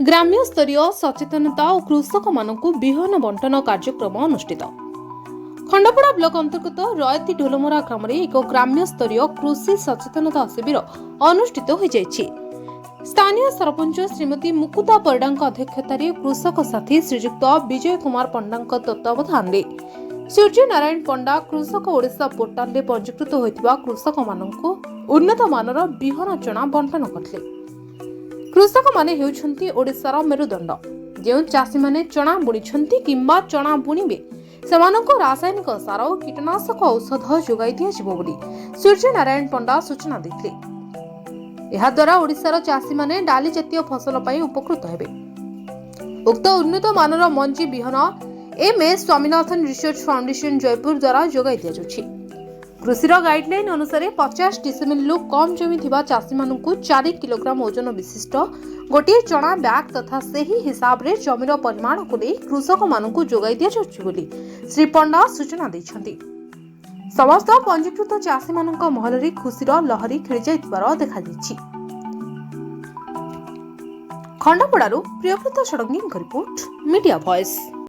ग्राम्य स्तरीय सचेतनता और कृषक मानकु बिहन बंटन कार्यक्रम अनुष्ठित। खंडपड़ा ब्लॉक अंतर्गत रयती ढोलमरा ग्राम में एक ग्राम्य स्तरीय कृषि सचेतनता शिविर अनुष्ठित हो जाइछि। स्थानीय सरपंच श्रीमती मुकुता परिडा अध्यक्षतार कृषक साथी श्रीजुक्त विजय कुमार पंडा तत्वावधान में सूर्य नारायण पंडा कृषक ओडिशा पोर्टाल में पंजीकृत होइतिबा कृषक मानकु उन्नत मानर बिहन चना बंटन करथिले। कृषक माने हेउछंती ओडिशार मेरुदंड। जो चाषी माने चना बुणिछंती किंबा चना बुणिबे सेमानंको रासायनिक सार और कीटनाशक औषध जोगाई दियाजिबो बोली सूर्य नारायण पंडा सूचना दैथिले। एहा द्वारा ओडिशार चाषी माने डाली जातीय फसल पई उपकृत हेबे। उक्त उन्नत मानर मंजी बिहन MS Swaminathan research foundation Jaipur द्वारा जोगाई दिया जाउछि। कृषि गाइडलाइन अनुसार 50 डिसिमिलु कम जमी थिबा चाषी मानकु 4 किलोग्राम ओजन विशिष्ट गोटे चना बैग तथा सही हिसाब रे जमीर परिमाण को ले कृषक मानकु जोगाई दिया जाउछि बोली श्री पंडा सूचना दैछंती। समस्त पंजीकृत चाषी मानक महल रे खुशीर लहरी खेली जाइतिबार देखा जाइछि। खंडपड़ारू प्रियव्रत षडंगीଙ୍କ रिपोर्ट मीडिया वॉइस।